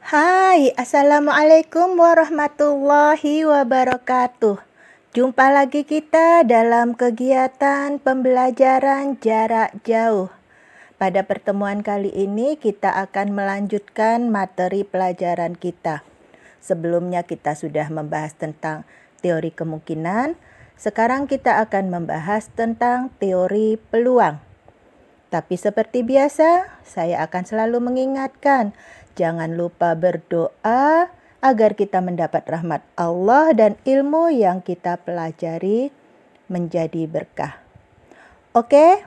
Hai, Assalamualaikum warahmatullahi wabarakatuh. Jumpa lagi kita dalam kegiatan pembelajaran jarak jauh. Pada pertemuan kali ini kita akan melanjutkan materi pelajaran kita. Sebelumnya kita sudah membahas tentang teori kemungkinan. Sekarang kita akan membahas tentang teori peluang. Tapi seperti biasa, saya akan selalu mengingatkan, jangan lupa berdoa agar kita mendapat rahmat Allah dan ilmu yang kita pelajari menjadi berkah. Oke,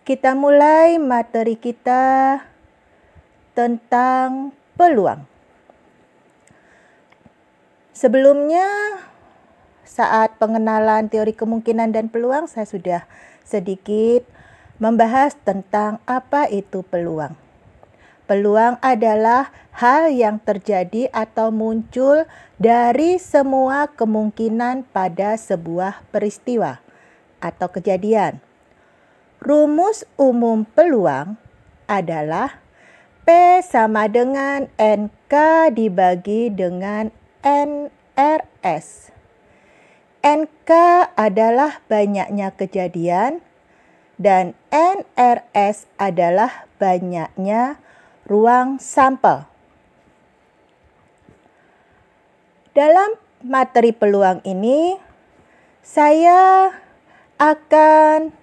kita mulai materi kita tentang peluang. Sebelumnya, saat pengenalan teori kemungkinan dan peluang, saya sudah sedikit membahas tentang apa itu peluang. Peluang adalah hal yang terjadi atau muncul dari semua kemungkinan pada sebuah peristiwa atau kejadian. Rumus umum peluang adalah P sama dengan NK dibagi dengan NRS. NK adalah banyaknya kejadian dan NRS adalah banyaknya ruang sampel. Dalam materi peluang ini, saya akan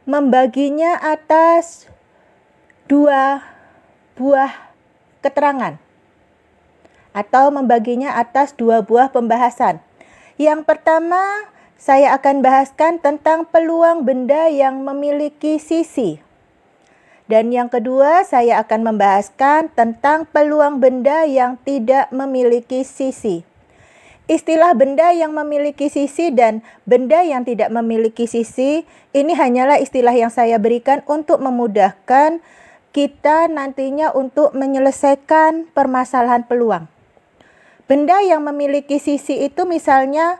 membaginya atas dua buah keterangan atau membaginya atas dua buah pembahasan. Yang pertama, saya akan bahaskan tentang peluang benda yang memiliki sisi. Dan yang kedua, saya akan membahaskan tentang peluang benda yang tidak memiliki sisi. Istilah benda yang memiliki sisi dan benda yang tidak memiliki sisi, ini hanyalah istilah yang saya berikan untuk memudahkan kita nantinya untuk menyelesaikan permasalahan peluang. Benda yang memiliki sisi itu misalnya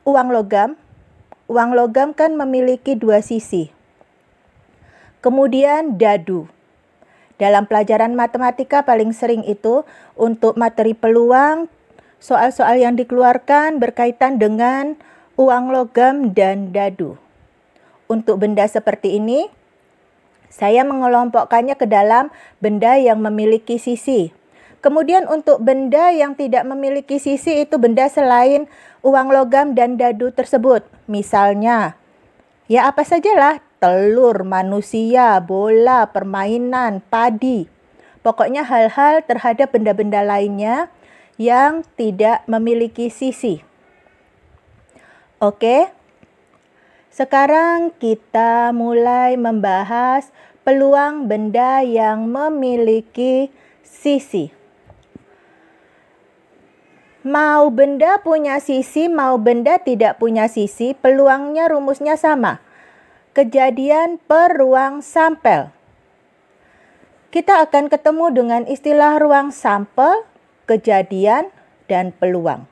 uang logam. Uang logam kan memiliki dua sisi. Kemudian dadu. Dalam pelajaran matematika paling sering itu untuk materi peluang, soal-soal yang dikeluarkan berkaitan dengan uang logam dan dadu. Untuk benda seperti ini, saya mengelompokkannya ke dalam benda yang memiliki sisi. Kemudian untuk benda yang tidak memiliki sisi itu benda selain uang logam dan dadu tersebut. Misalnya, ya apa sajalah, telur, manusia, bola, permainan, padi. Pokoknya hal-hal terhadap benda-benda lainnya yang tidak memiliki sisi. Oke, sekarang kita mulai membahas peluang benda yang memiliki sisi. Mau benda punya sisi, mau benda tidak punya sisi, peluangnya rumusnya sama. Kejadian per ruang sampel. Kita akan ketemu dengan istilah ruang sampel, kejadian, dan peluang.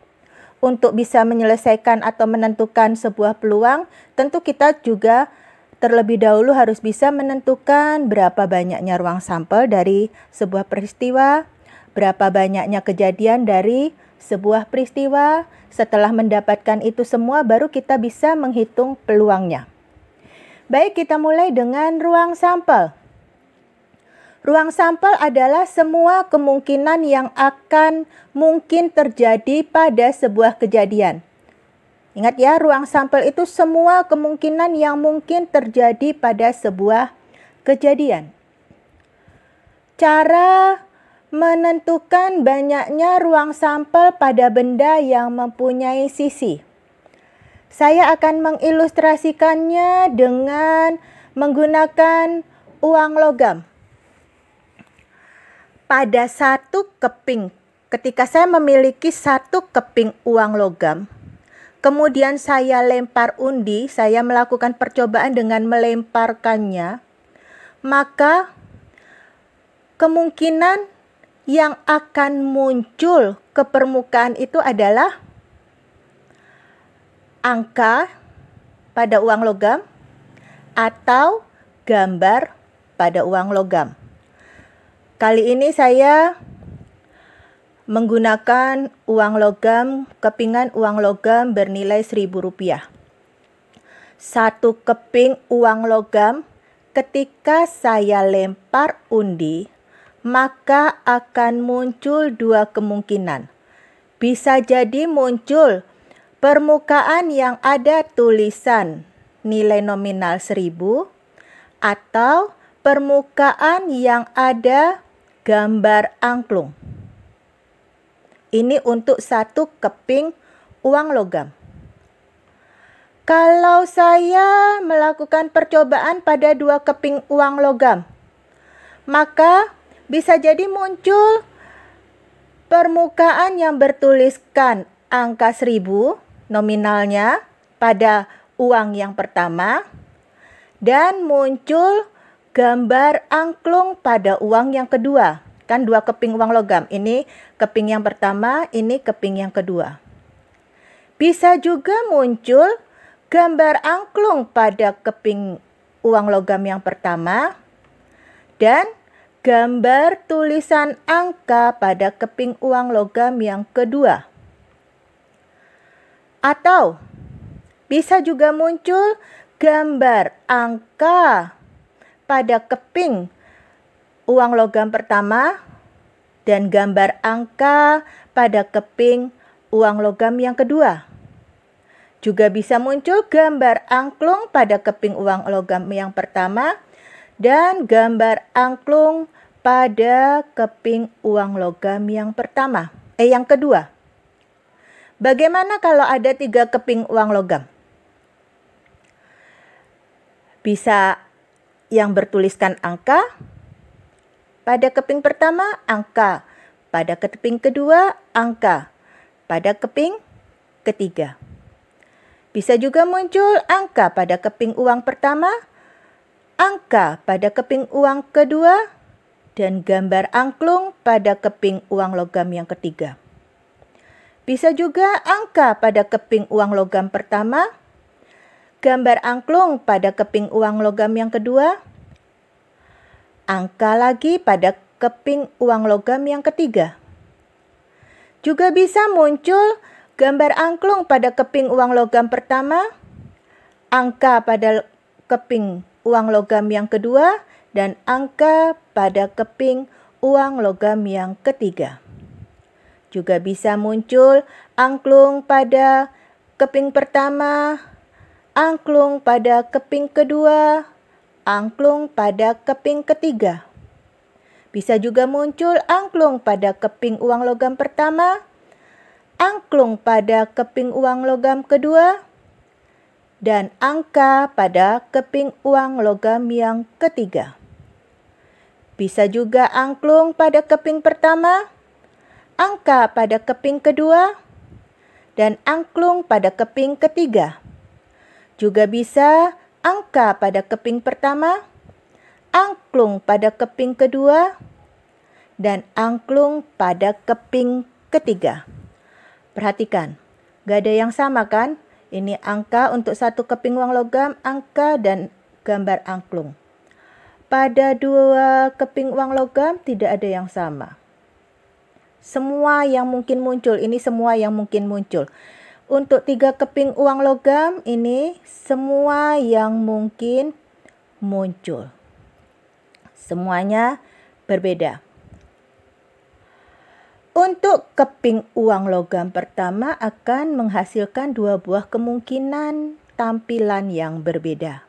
Untuk bisa menyelesaikan atau menentukan sebuah peluang, tentu kita juga terlebih dahulu harus bisa menentukan berapa banyaknya ruang sampel dari sebuah peristiwa, berapa banyaknya kejadian dari sebuah peristiwa. Setelah mendapatkan itu semua, baru kita bisa menghitung peluangnya. Baik, kita mulai dengan ruang sampel. Ruang sampel adalah semua kemungkinan yang akan mungkin terjadi pada sebuah kejadian. Ingat ya, ruang sampel itu semua kemungkinan yang mungkin terjadi pada sebuah kejadian. Cara menentukan banyaknya ruang sampel pada benda yang mempunyai sisi. Saya akan mengilustrasikannya dengan menggunakan uang logam. Pada satu keping, ketika saya memiliki satu keping uang logam, kemudian saya lempar undi, saya melakukan percobaan dengan melemparkannya, maka kemungkinan yang akan muncul ke permukaan itu adalah angka pada uang logam atau gambar pada uang logam. Kali ini saya menggunakan uang logam, kepingan uang logam bernilai Rp1.000. Satu keping uang logam, ketika saya lempar undi, maka akan muncul dua kemungkinan. Bisa jadi muncul permukaan yang ada tulisan nilai nominal 1.000 atau permukaan yang ada gambar angklung. Ini untuk satu keping uang logam. Kalau saya melakukan percobaan pada dua keping uang logam, maka bisa jadi muncul permukaan yang bertuliskan angka 1.000 nominalnya pada uang yang pertama dan muncul gambar angklung pada uang yang kedua. Kan dua keping uang logam. Ini keping yang pertama, ini keping yang kedua. Bisa juga muncul gambar angklung pada keping uang logam yang pertama dan gambar tulisan angka pada keping uang logam yang kedua. Atau bisa juga muncul gambar angka pada keping uang logam pertama dan gambar angka pada keping uang logam yang kedua. Juga bisa muncul gambar angklung pada keping uang logam yang pertama dan gambar angklung pada keping uang logam yang kedua. Bagaimana kalau ada 3 keping uang logam? Bisa yang bertuliskan angka, pada keping pertama angka, pada keping kedua angka, pada keping ketiga. Bisa juga muncul angka pada keping uang pertama, angka pada keping uang kedua, dan gambar angklung pada keping uang logam yang ketiga. Bisa juga angka pada keping uang logam pertama, gambar angklung pada keping uang logam yang kedua, angka lagi pada keping uang logam yang ketiga. Juga bisa muncul gambar angklung pada keping uang logam pertama, angka pada keping uang logam yang kedua, dan angka pada keping uang logam yang ketiga. Juga bisa muncul angklung pada keping pertama, angklung pada keping kedua, angklung pada keping ketiga. Bisa juga muncul angklung pada keping uang logam pertama, angklung pada keping uang logam kedua, dan angka pada keping uang logam yang ketiga. Bisa juga angklung pada keping pertama, angka pada keping kedua, dan angklung pada keping ketiga. Juga bisa angka pada keping pertama, angklung pada keping kedua, dan angklung pada keping ketiga. Perhatikan, gak ada yang sama kan? Ini angka untuk satu keping uang logam, angka dan gambar angklung. Pada dua keping uang logam tidak ada yang sama. Semua yang mungkin muncul, ini semua yang mungkin muncul. Untuk 3 keping uang logam, ini semua yang mungkin muncul. Semuanya berbeda. Untuk keping uang logam pertama akan menghasilkan 2 buah kemungkinan tampilan yang berbeda.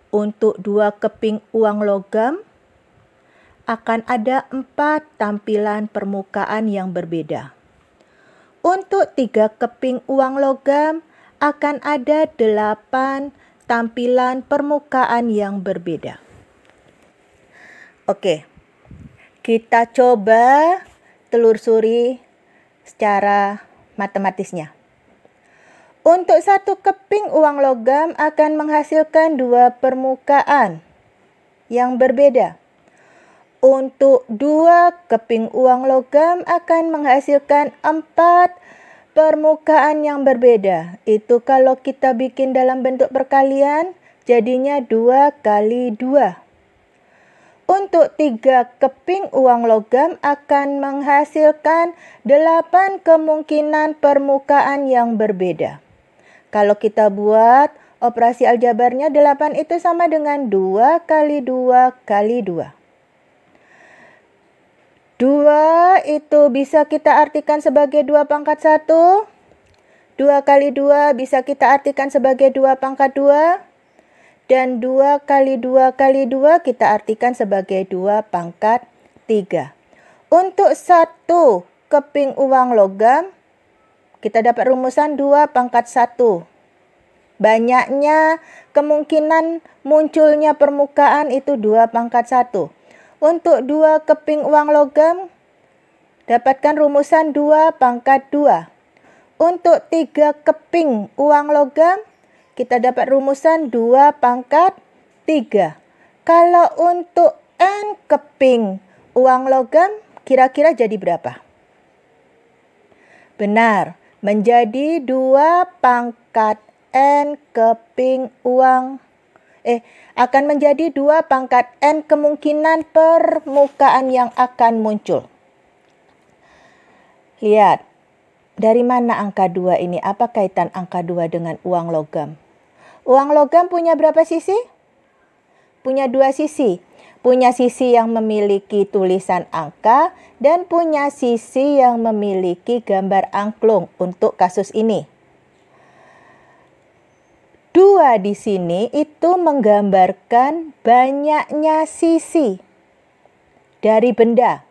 Untuk 2 keping uang logam akan ada 4 tampilan permukaan yang berbeda. Untuk 3 keping uang logam akan ada 8 tampilan permukaan yang berbeda. Oke, kita coba telusuri secara matematisnya. Untuk 1 keping uang logam akan menghasilkan 2 permukaan yang berbeda. Untuk 2 keping uang logam akan menghasilkan 4 permukaan yang berbeda. Itu kalau kita bikin dalam bentuk perkalian, jadinya 2 kali 2. Untuk 3 keping uang logam akan menghasilkan 8 kemungkinan permukaan yang berbeda. Kalau kita buat operasi aljabarnya, 8 itu sama dengan 2 kali 2 kali 2. 2 itu bisa kita artikan sebagai 2 pangkat 1. 2 kali 2 bisa kita artikan sebagai 2 pangkat 2. Dan 2 kali 2 kali 2 kita artikan sebagai 2 pangkat 3. Untuk 1 keping uang logam, kita dapat rumusan 2 pangkat 1. Banyaknya kemungkinan munculnya permukaan itu 2 pangkat 1. Untuk 2 keping uang logam, dapatkan rumusan 2 pangkat 2. Untuk 3 keping uang logam, kita dapat rumusan 2 pangkat 3. Kalau untuk n keping uang logam, kira-kira jadi berapa? Benar, menjadi 2 pangkat n keping uang akan menjadi 2 pangkat n kemungkinan permukaan yang akan muncul. Lihat, dari mana angka 2 ini? Apa kaitan angka 2 dengan uang logam? Uang logam punya berapa sisi? Punya 2 sisi. Punya sisi yang memiliki tulisan angka dan punya sisi yang memiliki gambar angklung untuk kasus ini. 2 di sini itu menggambarkan banyaknya sisi dari benda.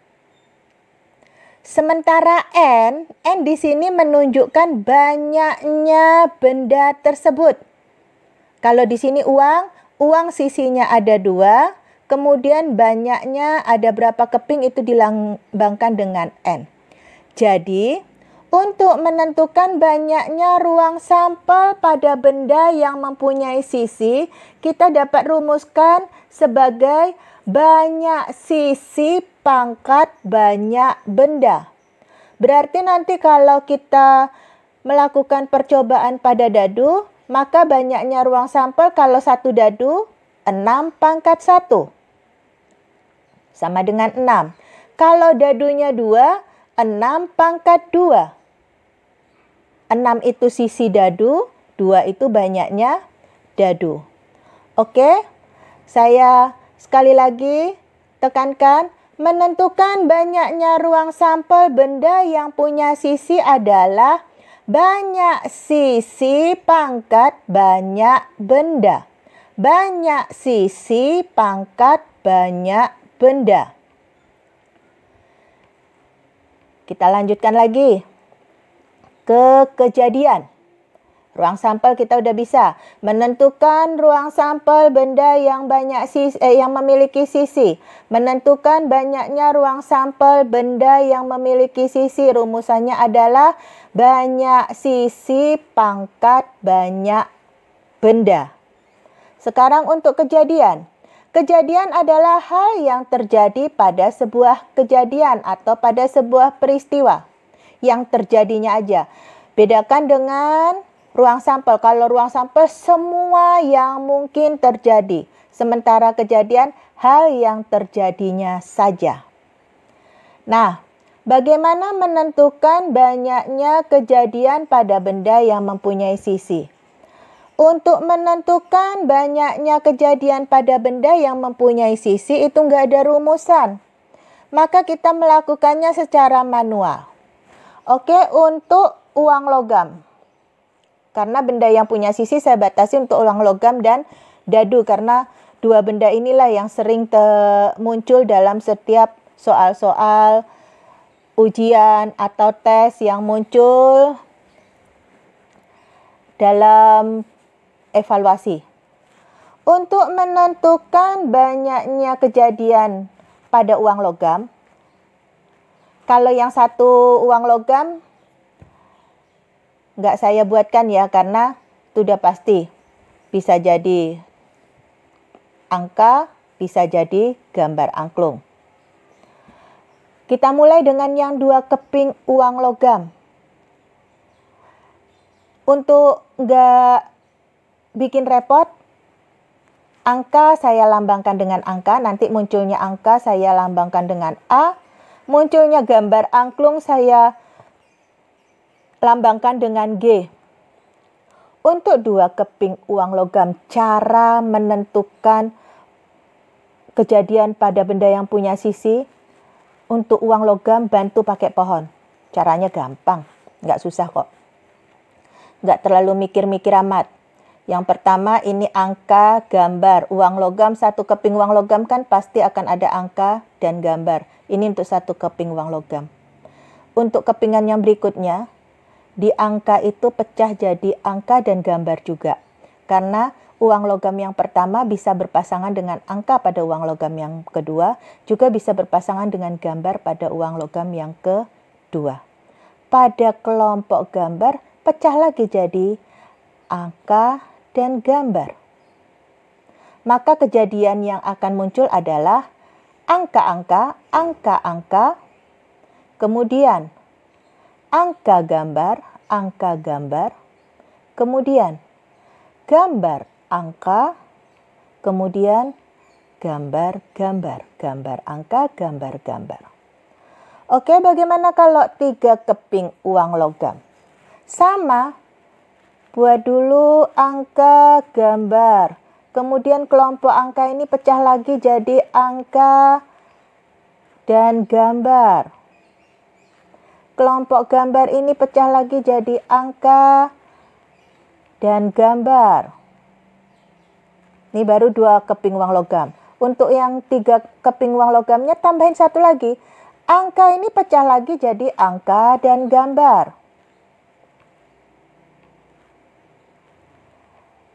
Sementara n di sini menunjukkan banyaknya benda tersebut. Kalau di sini uang sisinya ada 2, kemudian banyaknya ada berapa keping itu dilambangkan dengan n. Jadi, untuk menentukan banyaknya ruang sampel pada benda yang mempunyai sisi, kita dapat rumuskan sebagai banyak sisi pangkat banyak benda. Berarti nanti kalau kita melakukan percobaan pada dadu, maka banyaknya ruang sampel kalau 1 dadu, 6 pangkat 1. Sama dengan 6. Kalau dadunya 2, 6 pangkat 2. 6 itu sisi dadu, 2 itu banyaknya dadu. Oke, saya sekali lagi tekankan, menentukan banyaknya ruang sampel benda yang punya sisi adalah banyak sisi pangkat banyak benda. Banyak sisi pangkat banyak benda. Kita lanjutkan lagi ke kejadian. Ruang sampel kita udah bisa. Menentukan ruang sampel benda yang banyak yang memiliki sisi. Menentukan banyaknya ruang sampel benda yang memiliki sisi. Rumusannya adalah banyak sisi pangkat banyak benda. Sekarang untuk kejadian. Kejadian adalah hal yang terjadi pada sebuah kejadian atau pada sebuah peristiwa. Yang terjadinya aja. Bedakan dengan ruang sampel. Kalau ruang sampel semua yang mungkin terjadi. Sementara kejadian hal yang terjadinya saja. Nah, bagaimana menentukan banyaknya kejadian pada benda yang mempunyai sisi? Untuk menentukan banyaknya kejadian pada benda yang mempunyai sisi itu nggak ada rumusan. Maka kita melakukannya secara manual. Oke, untuk uang logam. Karena benda yang punya sisi saya batasi untuk uang logam dan dadu. Karena 2 benda inilah yang sering muncul dalam setiap soal-soal ujian atau tes yang muncul dalam evaluasi. Untuk menentukan banyaknya kejadian pada uang logam, kalau yang satu uang logam, nggak saya buatkan ya, karena sudah pasti. Bisa jadi angka, bisa jadi gambar angklung. Kita mulai dengan yang 2 keping uang logam. Untuk nggak bikin repot, Angka saya lambangkan dengan angka, nanti munculnya angka saya lambangkan dengan A. Munculnya gambar angklung saya lambangkan dengan G. Untuk 2 keping uang logam, cara menentukan kejadian pada benda yang punya sisi. Untuk uang logam, bantu pakai pohon. Caranya gampang, nggak susah kok. Nggak terlalu mikir-mikir amat. Yang pertama ini angka gambar. Uang logam, 1 keping uang logam kan pasti akan ada angka dan gambar. Ini untuk 1 keping uang logam. Untuk kepingan yang berikutnya, di angka itu pecah jadi angka dan gambar juga. Karena uang logam yang pertama bisa berpasangan dengan angka pada uang logam yang kedua, juga bisa berpasangan dengan gambar pada uang logam yang kedua. Pada kelompok gambar, pecah lagi jadi angka dan gambar. Maka kejadian yang akan muncul adalah angka-angka, angka-angka, kemudian angka gambar, kemudian gambar angka, kemudian gambar-gambar, gambar angka, gambar-gambar. Oke, bagaimana kalau 3 keping uang logam? Sama. Buat dulu angka gambar. Kemudian kelompok angka ini pecah lagi jadi angka dan gambar. Kelompok gambar ini pecah lagi jadi angka dan gambar. Ini baru 2 keping uang logam. Untuk yang 3 keping uang logamnya tambahin 1 lagi. Angka ini pecah lagi jadi angka dan gambar.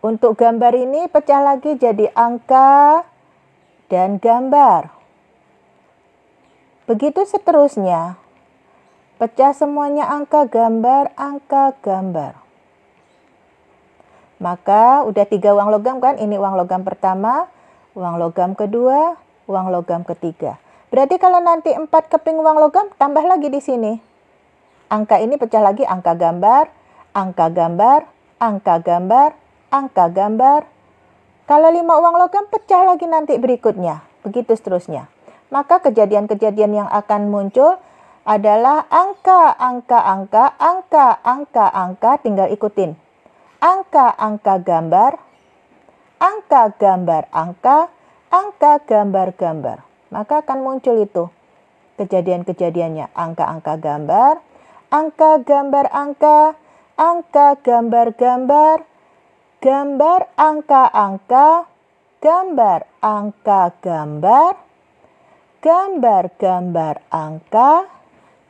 Untuk gambar ini pecah lagi jadi angka dan gambar. Begitu seterusnya. Pecah semuanya angka, gambar, angka, gambar. Maka udah 3 uang logam kan? Ini uang logam pertama, uang logam kedua, uang logam ketiga. Berarti kalau nanti 4 keping uang logam, tambah lagi di sini. Angka ini pecah lagi angka gambar, angka gambar, angka gambar, angka gambar. Kalau 5 uang logam pecah lagi nanti berikutnya. Begitu seterusnya. Maka kejadian-kejadian yang akan muncul adalah angka, angka, angka, angka, angka, angka. Tinggal ikutin. Angka, angka, gambar. Angka, gambar, angka. Angka, gambar, gambar. Maka akan muncul itu kejadian-kejadiannya. Angka, angka, gambar. Angka, gambar, angka. Angka, gambar, gambar. Gambar, angka-angka, gambar, angka, gambar, gambar, gambar, angka,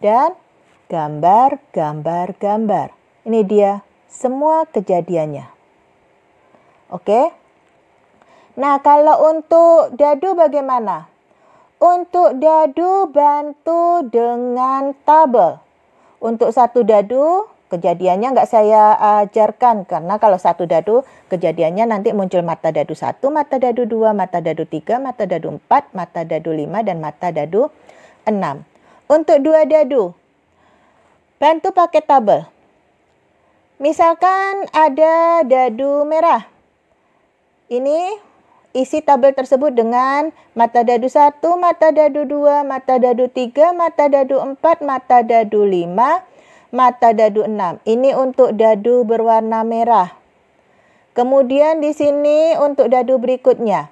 dan gambar, gambar, gambar. Ini dia semua kejadiannya. Oke? Nah, kalau untuk dadu bagaimana? Untuk dadu bantu dengan tabel. Untuk 1 dadu, kejadiannya nggak saya ajarkan karena kalau 1 dadu kejadiannya nanti muncul mata dadu 1, mata dadu 2, mata dadu 3, mata dadu 4, mata dadu 5, dan mata dadu 6. Untuk 2 dadu, bantu pakai tabel. Misalkan ada dadu merah. Ini isi tabel tersebut dengan mata dadu 1, mata dadu 2, mata dadu 3, mata dadu 4, mata dadu 5, mata dadu 6. Ini untuk dadu berwarna merah. Kemudian di sini untuk dadu berikutnya.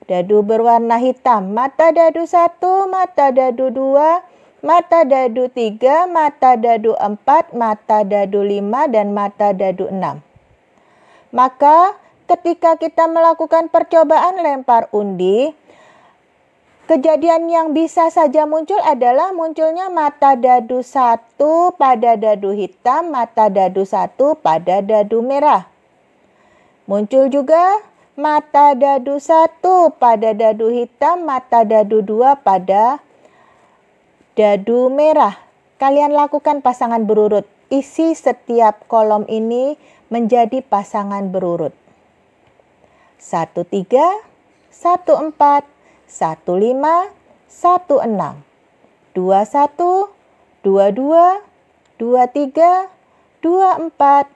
Dadu berwarna hitam. Mata dadu 1, mata dadu 2, mata dadu 3, mata dadu 4, mata dadu 5, dan mata dadu 6. Maka ketika kita melakukan percobaan lempar undi, kejadian yang bisa saja muncul adalah munculnya mata dadu 1 pada dadu hitam, mata dadu 1 pada dadu merah. Muncul juga mata dadu 1 pada dadu hitam, mata dadu 2 pada dadu merah. Kalian lakukan pasangan berurut. Isi setiap kolom ini menjadi pasangan berurut. 1, 3, 1, 4, 1, 5, 1, 6, 2, 1, 2, 2, 2, 3, 2, 4,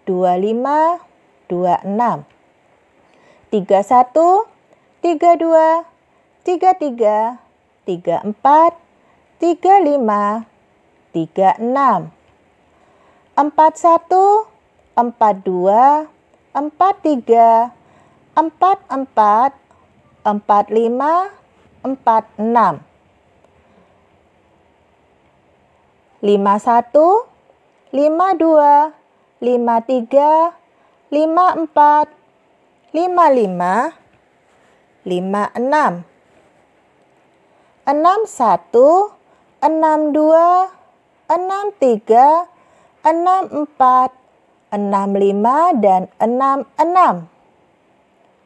2, 5, 2, 6. 31, 32, 33, 34, 35, 36, 41, 42, 43, 44, 45, 46, 51, 52, 53, 54, 55, 56, 61, 62, 63, 64, 65, dan 66.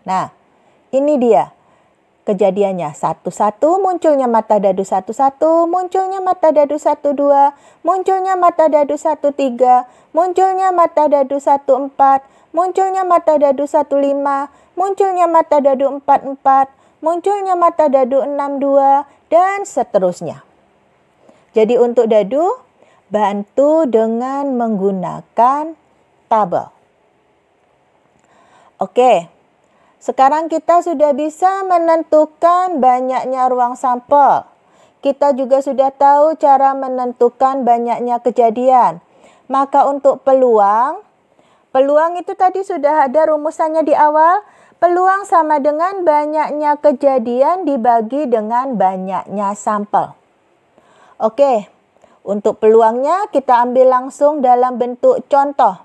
Nah, ini dia kejadiannya. 1-1 munculnya mata dadu 1-1, munculnya mata dadu 1-2, munculnya mata dadu 1-3, munculnya mata dadu 1-4, munculnya mata dadu 1-5, munculnya mata dadu 4-4, munculnya mata dadu 6-2, dan seterusnya. Jadi untuk dadu, bantu dengan menggunakan tabel. Oke, sekarang kita sudah bisa menentukan banyaknya ruang sampel. Kita juga sudah tahu cara menentukan banyaknya kejadian. Maka untuk peluang itu tadi sudah ada rumusannya di awal. Peluang sama dengan banyaknya kejadian dibagi dengan banyaknya sampel. Oke, untuk peluangnya kita ambil langsung dalam bentuk contoh.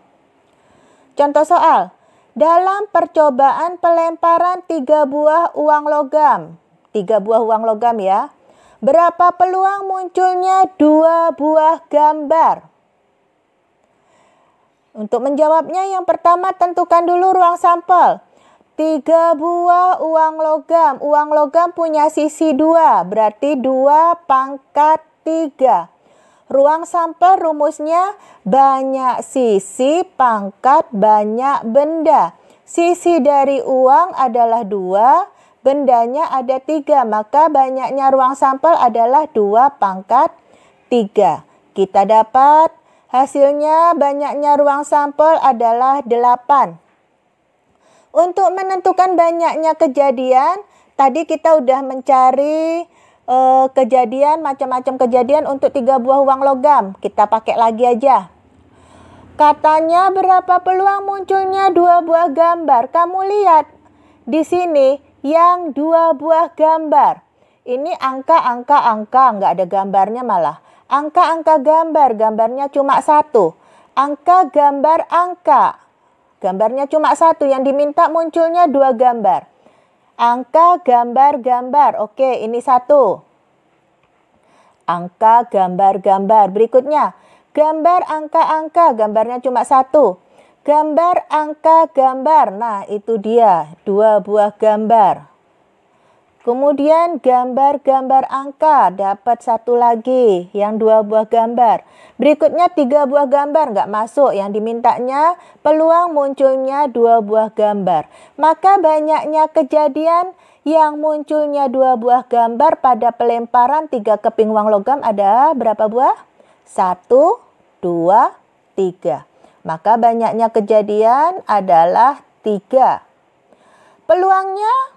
Contoh soal, dalam percobaan pelemparan 3 buah uang logam. 3 buah uang logam ya. Berapa peluang munculnya 2 buah gambar? Untuk menjawabnya yang pertama tentukan dulu ruang sampel. 3 buah uang logam. Uang logam punya sisi 2, berarti 2 pangkat 3. Ruang sampel rumusnya banyak sisi pangkat banyak benda. Sisi dari uang adalah 2, bendanya ada 3. Maka banyaknya ruang sampel adalah 2 pangkat 3. Kita dapat hasilnya banyaknya ruang sampel adalah 8. Untuk menentukan banyaknya kejadian, tadi kita udah mencari kejadian, macam-macam kejadian untuk 3 buah uang logam. Kita pakai lagi aja. Katanya berapa peluang munculnya 2 buah gambar. Kamu lihat di sini yang 2 buah gambar. Ini angka, nggak ada gambarnya malah. Angka gambar, gambarnya cuma 1. Angka gambar angka, gambarnya cuma 1. Yang diminta munculnya 2 gambar. Angka gambar-gambar. Oke, ini 1. Angka gambar-gambar. Berikutnya, gambar angka-angka. Gambarnya cuma 1. Gambar angka gambar. Nah, itu dia. 2 buah gambar. Kemudian gambar-gambar angka. Dapat 1 lagi. Yang 2 buah gambar. Berikutnya 3 buah gambar. Nggak masuk. Yang dimintanya peluang munculnya 2 buah gambar. Maka banyaknya kejadian yang munculnya 2 buah gambar pada pelemparan 3 keping uang logam ada berapa buah? 1, 2, 3. Maka banyaknya kejadian adalah 3. Peluangnya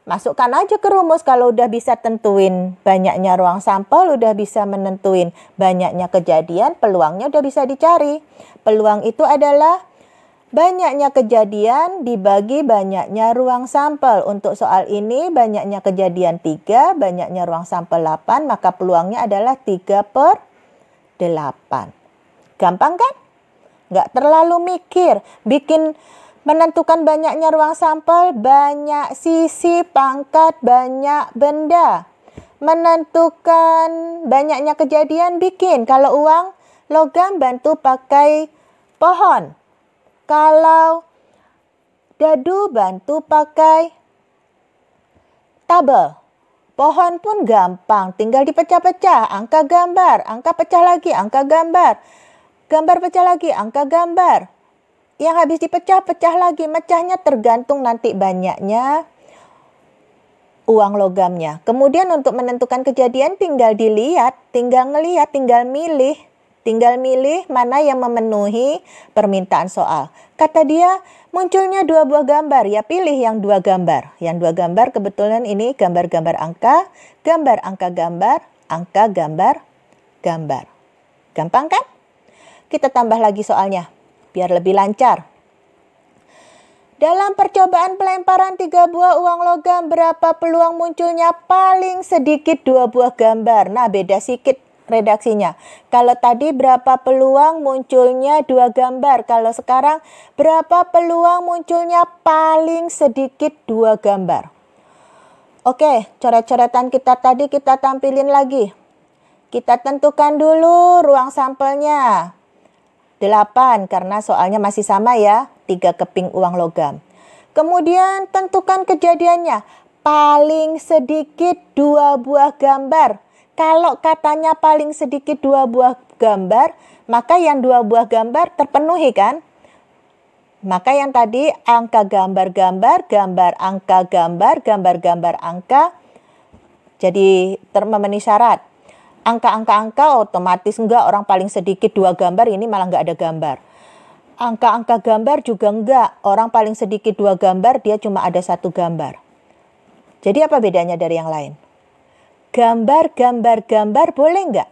masukkan aja ke rumus. Kalau udah bisa tentuin banyaknya ruang sampel, udah bisa menentuin banyaknya kejadian, peluangnya udah bisa dicari. Peluang itu adalah banyaknya kejadian dibagi banyaknya ruang sampel. Untuk soal ini banyaknya kejadian 3, banyaknya ruang sampel 8, maka peluangnya adalah 3/8. Gampang kan? Nggak terlalu mikir. Menentukan banyaknya ruang sampel, banyak sisi pangkat banyak benda. Menentukan banyaknya kejadian bikin. Kalau uang logam bantu pakai pohon. Kalau dadu bantu pakai tabel. Pohon pun gampang, tinggal dipecah-pecah. Angka gambar, angka pecah lagi, angka gambar. Gambar pecah lagi, angka gambar. Yang habis dipecah, pecah lagi. Mecahnya tergantung nanti banyaknya uang logamnya. Kemudian untuk menentukan kejadian tinggal dilihat, tinggal ngelihat, tinggal milih. Tinggal milih mana yang memenuhi permintaan soal. Kata dia, munculnya 2 buah gambar. Ya pilih yang 2 gambar. Yang 2 gambar kebetulan ini gambar-gambar angka, gambar angka gambar, angka gambar, gambar. Gampang kan? Kita tambah lagi soalnya, biar lebih lancar. Dalam percobaan pelemparan 3 buah uang logam, berapa peluang munculnya paling sedikit 2 buah gambar? Nah, beda sedikit redaksinya. Kalau tadi berapa peluang munculnya 2 gambar. Kalau sekarang berapa peluang munculnya paling sedikit 2 gambar. Oke, coret-coretan kita tadi kita tampilin lagi. Kita tentukan dulu ruang sampelnya. 8 karena soalnya masih sama ya. 3 keping uang logam. Kemudian tentukan kejadiannya. Paling sedikit 2 buah gambar. Kalau katanya paling sedikit 2 buah gambar, maka yang 2 buah gambar terpenuhi kan? Maka yang tadi angka gambar-gambar, gambar angka gambar, gambar-gambar angka, jadi memenuhi syarat. Angka-angka otomatis enggak, orang paling sedikit 2 gambar, ini malah enggak ada gambar. Angka-angka gambar juga enggak, orang paling sedikit 2 gambar, dia cuma ada 1 gambar. Jadi apa bedanya dari yang lain? Gambar, gambar, gambar boleh enggak?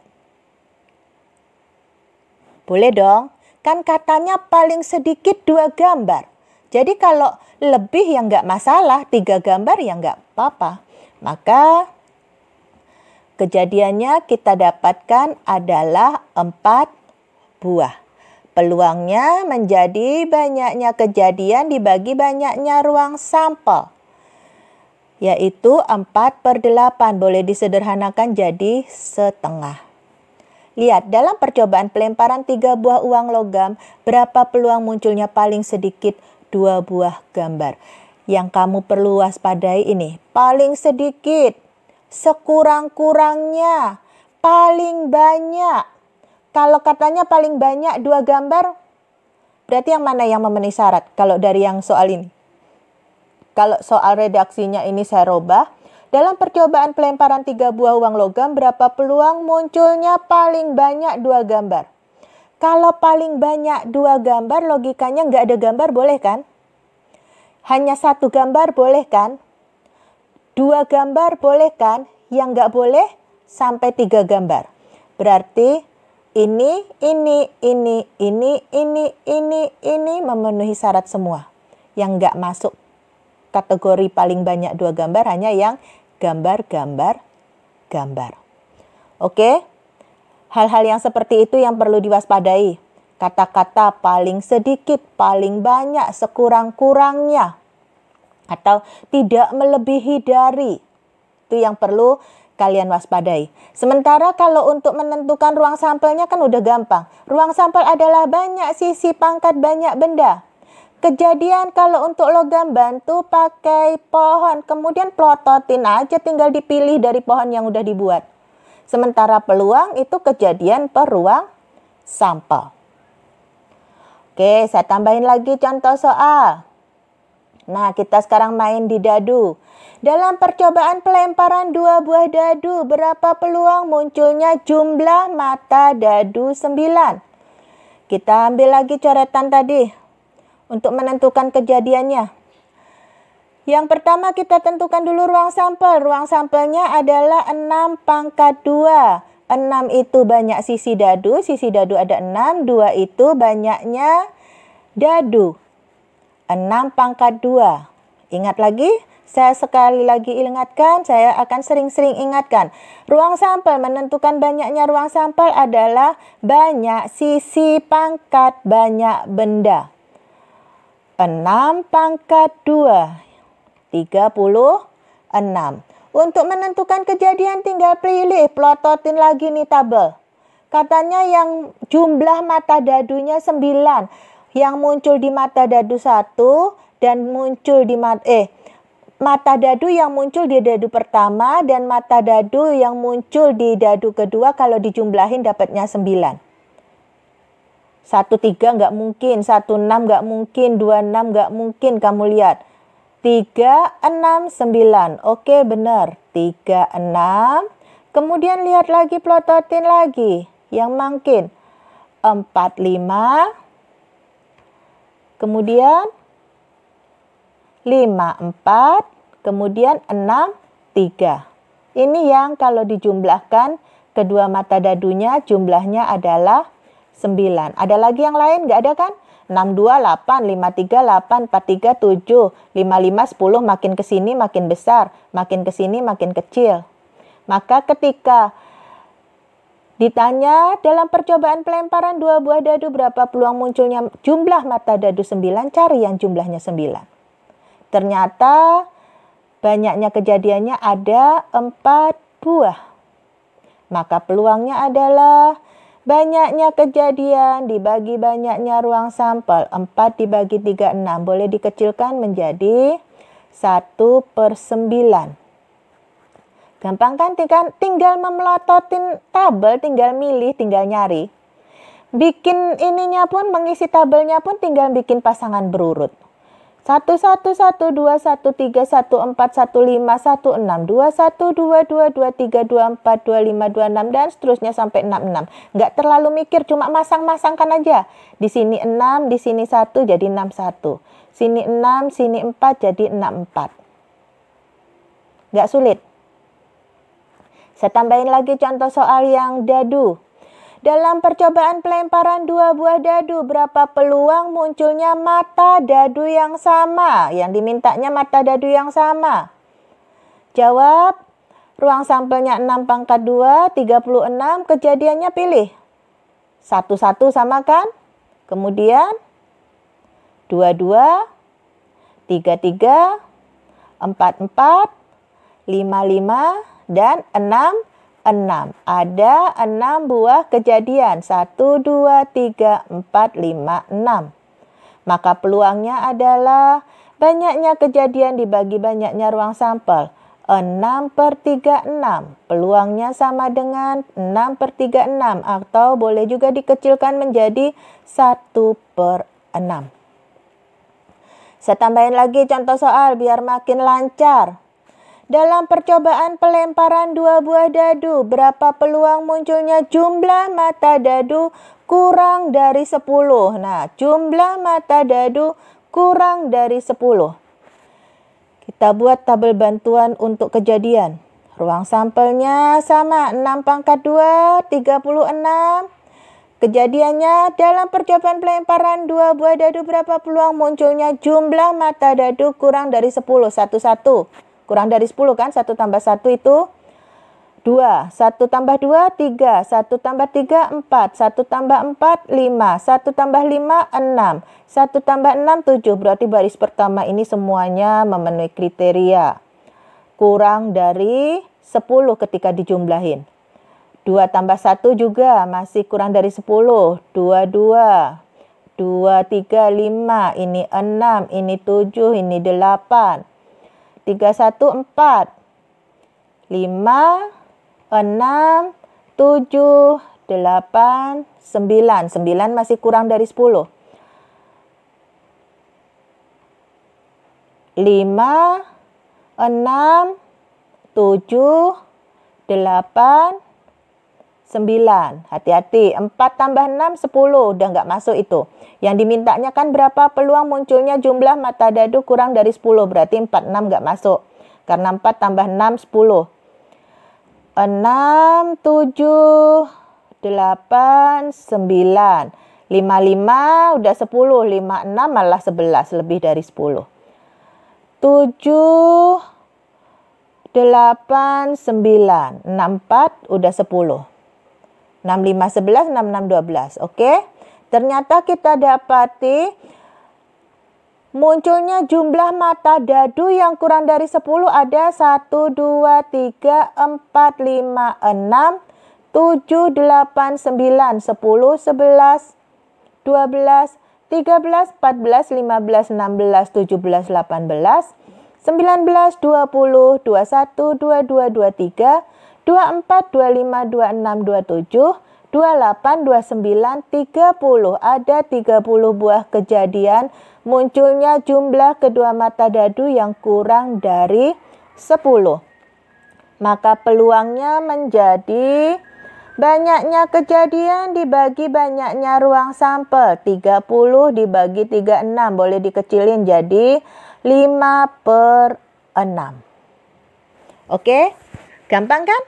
Boleh dong, kan katanya paling sedikit 2 gambar. Jadi kalau lebih ya enggak masalah, 3 gambar ya enggak apa-apa. Maka kejadiannya kita dapatkan adalah 4 buah. Peluangnya menjadi banyaknya kejadian dibagi banyaknya ruang sampel. Yaitu 4/8. Boleh disederhanakan jadi setengah. Lihat, dalam percobaan pelemparan 3 buah uang logam, berapa peluang munculnya paling sedikit 2 buah gambar. Yang kamu perlu waspadai ini, paling sedikit, sekurang-kurangnya, paling banyak. Kalau katanya paling banyak 2 gambar, berarti yang mana yang memenuhi syarat? Kalau dari yang soal ini. Kalau soal redaksinya ini saya robah. Dalam percobaan pelemparan 3 buah uang logam, berapa peluang munculnya paling banyak 2 gambar? Kalau paling banyak 2 gambar, logikanya nggak ada gambar, boleh kan? Hanya 1 gambar, boleh kan? 2 gambar, boleh kan? Yang nggak boleh, sampai 3 gambar. Berarti ini memenuhi syarat semua. Yang nggak masuk kategori paling banyak 2 gambar, hanya yang gambar. Oke? Hal-hal yang seperti itu yang perlu diwaspadai. Kata-kata paling sedikit, paling banyak, sekurang-kurangnya. Atau tidak melebihi dari. Itu yang perlu kalian waspadai. Sementara kalau untuk menentukan ruang sampelnya kan udah gampang. Ruang sampel adalah banyak sisi pangkat banyak benda. Kejadian kalau untuk logam bantu pakai pohon. Kemudian plototin aja, tinggal dipilih dari pohon yang udah dibuat. Sementara peluang itu kejadian per ruang sampel. Oke, saya tambahin lagi contoh soal. Nah, kita sekarang main di dadu. Dalam percobaan pelemparan 2 buah dadu, berapa peluang munculnya jumlah mata dadu 9? Kita ambil lagi coretan tadi untuk menentukan kejadiannya. Yang pertama kita tentukan dulu ruang sampel. Ruang sampelnya adalah 6/2. 6 itu banyak sisi dadu ada 6. 2 itu banyaknya dadu. 6/2. Ingat lagi? Saya sekali lagi ingatkan, saya akan sering-sering ingatkan. Ruang sampel, menentukan banyaknya ruang sampel adalah banyak sisi pangkat banyak benda. 6/2, 36. Untuk menentukan kejadian tinggal pilih, plototin lagi nih tabel. Katanya yang jumlah mata dadunya 9. Yang muncul di mata dadu 1 dan muncul di mata dadu yang muncul di dadu pertama dan mata dadu yang muncul di dadu kedua kalau dijumlahin dapatnya 9. 13 nggak mungkin, 16 nggak mungkin, 26 nggak mungkin, kamu lihat. 3, 6, 9. Oke, benar. 3, 6. Kemudian lihat lagi, plototin lagi. Yang mungkin. 45, kemudian 54, kemudian 63. Ini yang kalau dijumlahkan kedua mata dadunya jumlahnya adalah 9. Ada lagi yang lain? Nggak ada kan? 62, 8, 53, 8, 43, 7, 55, 10, makin ke sini makin besar, makin ke sini makin kecil. Maka ketika ditanya dalam percobaan pelemparan 2 buah dadu berapa peluang munculnya jumlah mata dadu 9, cari yang jumlahnya 9. Ternyata banyaknya kejadiannya ada 4 buah. Maka peluangnya adalah banyaknya kejadian dibagi banyaknya ruang sampel. 4 dibagi 3, 6. Boleh dikecilkan menjadi 1/9. Gampang kan? Tinggal memelototin tabel, tinggal milih, tinggal nyari. Bikin ininya pun, mengisi tabelnya pun tinggal bikin pasangan berurut. 1, 1, 1, 2, 1, 3, 1, 4, 1, 5, 1, 6, 2, 1, 2, 2, 2, 3, 2, 4, 2, 5, 2, 6, dan seterusnya sampai 6, 6. Nggak terlalu mikir, cuma masang-masangkan aja. Di sini 6, di sini 1, jadi 6, 1. Sini 6, sini 4, jadi 6, 4. Nggak sulit. Saya tambahin lagi contoh soal yang dadu. Dalam percobaan pelemparan 2 buah dadu, berapa peluang munculnya mata dadu yang sama? Yang dimintanya mata dadu yang sama. Jawab, ruang sampelnya 6 pangkat 2, 36, kejadiannya pilih. 1, 1 sama kan? Kemudian 2, 2, 3, 3, 4, 4, 5, 5, dan 6, 6. Ada 6 buah kejadian. 1, 2, 3, 4, 5, 6. Maka peluangnya adalah banyaknya kejadian dibagi banyaknya ruang sampel. 6/36. Peluangnya sama dengan 6/36. Atau boleh juga dikecilkan menjadi 1/6. Saya tambahin lagi contoh soal biar makin lancar. Dalam percobaan pelemparan 2 buah dadu, berapa peluang munculnya jumlah mata dadu kurang dari 10? Nah, jumlah mata dadu kurang dari 10. Kita buat tabel bantuan untuk kejadian. Ruang sampelnya sama, 6 pangkat 2, 36. Kejadiannya dalam percobaan pelemparan 2 buah dadu, berapa peluang munculnya jumlah mata dadu kurang dari 10? 1, 1. Kurang dari 10 kan? 1 tambah 1 itu 2. 1 tambah 2, 3. 1 tambah 3, 4. 1 tambah 4, 5. 1 tambah 5, 6. 1 tambah 6, 7. Berarti baris pertama ini semuanya memenuhi kriteria. Kurang dari 10 ketika dijumlahin. 2 tambah 1 juga masih kurang dari 10. 2, 2. 2, 3, 5. Ini 6. Ini 7. Ini 8. 3, 1, 4, 5, 6, 7, 8, 9. 9 masih kurang dari 10. 5, 6, 7, 8, 9. Hati-hati, 4 tambah 6, 10. Udah nggak masuk itu. Yang dimintanya kan berapa peluang munculnya jumlah mata dadu kurang dari 10. Berarti 4, 6 nggak masuk. Karena 4 tambah 6, 10. 6, 7, 8, 9. 5, 5 udah 10. 5, 6 malah 11. Lebih dari 10. 7, 8, 9. 6, 4 udah 10. 6, 5, 11, 6, 6, 12. Oke. Ternyata kita dapati munculnya jumlah mata dadu yang kurang dari 10 ada 1, 2, 3, 4, 5, 6, 7, 8, 9, 10, 11, 12, 13, 14, 15, 16, 17, 18, 19, 20, 21, 22, 23, 24, 25, 26, 27, 28, 29, 30. Ada 30 buah kejadian munculnya jumlah kedua mata dadu yang kurang dari 10. Maka peluangnya menjadi Banyaknya kejadian dibagi banyaknya ruang sampel. 30 dibagi 36. Boleh dikecilin jadi 5/6. Oke, gampang kan?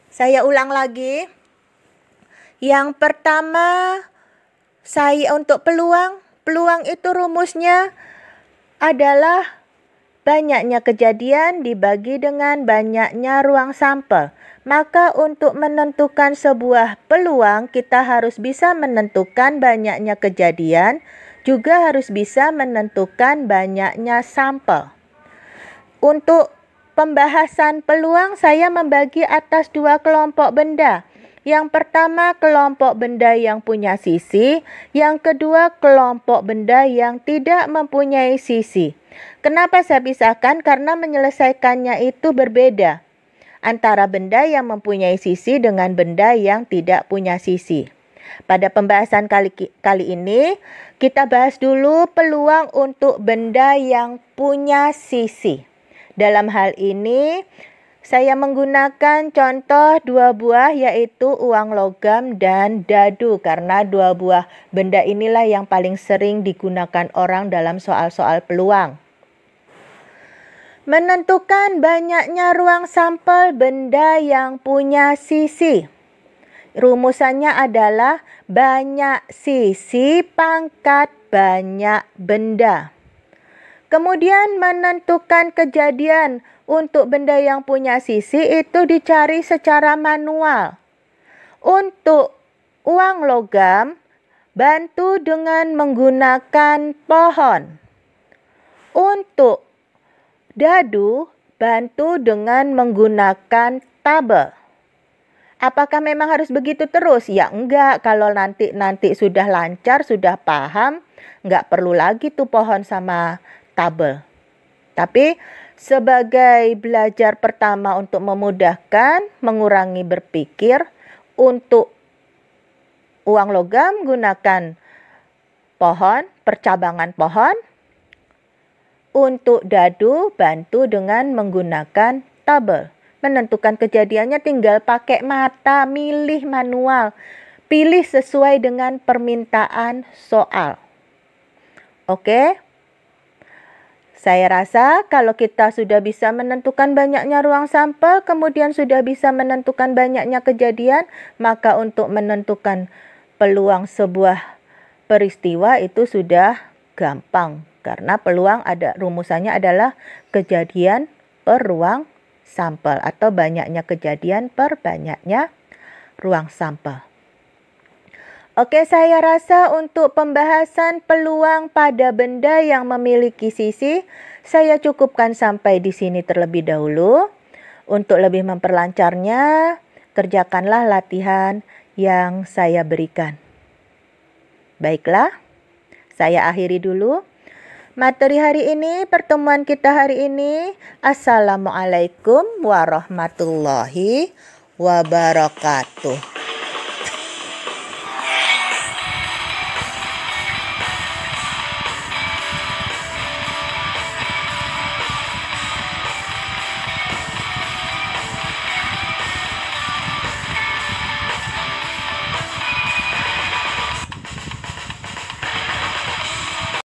Saya ulang lagi. Yang pertama, saya untuk peluang. Peluang itu rumusnya adalah banyaknya kejadian dibagi dengan banyaknya ruang sampel. Maka untuk menentukan sebuah peluang, kita harus bisa menentukan banyaknya kejadian, juga harus bisa menentukan banyaknya sampel. Untuk pembahasan peluang, saya membagi atas 2 kelompok benda. Yang pertama, kelompok benda yang punya sisi. Yang kedua, kelompok benda yang tidak mempunyai sisi. Kenapa saya pisahkan? Karena menyelesaikannya itu berbeda antara benda yang mempunyai sisi dengan benda yang tidak punya sisi. Pada pembahasan kali ini, kita bahas dulu peluang untuk benda yang punya sisi. Dalam hal ini, saya menggunakan contoh 2 buah yaitu uang logam dan dadu. Karena 2 buah benda inilah yang paling sering digunakan orang dalam soal-soal peluang. Menentukan banyaknya ruang sampel benda yang punya sisi. Rumusannya adalah banyak sisi pangkat banyak benda. Kemudian menentukan kejadian untuk benda yang punya sisi itu dicari secara manual. Untuk uang logam, bantu dengan menggunakan pohon. Untuk dadu, bantu dengan menggunakan tabel. Apakah memang harus begitu terus? Ya enggak, kalau nanti sudah lancar, sudah paham, enggak perlu lagi tuh pohon sama tabel. Tapi sebagai belajar pertama untuk memudahkan, mengurangi berpikir, untuk uang logam gunakan pohon, percabangan pohon. Untuk dadu, bantu dengan menggunakan tabel. Menentukan kejadiannya tinggal pakai mata, milih manual. Pilih sesuai dengan permintaan soal. Oke? Saya rasa kalau kita sudah bisa menentukan banyaknya ruang sampel, kemudian sudah bisa menentukan banyaknya kejadian, maka untuk menentukan peluang sebuah peristiwa itu sudah gampang. Karena peluang rumusannya adalah kejadian per ruang sampel atau banyaknya kejadian per banyaknya ruang sampel. Oke, saya rasa untuk pembahasan peluang pada benda yang memiliki sisi, saya cukupkan sampai di sini terlebih dahulu. Untuk lebih memperlancarnya, kerjakanlah latihan yang saya berikan. Baiklah, saya akhiri dulu materi hari ini, pertemuan kita hari ini. Assalamualaikum warahmatullahi wabarakatuh.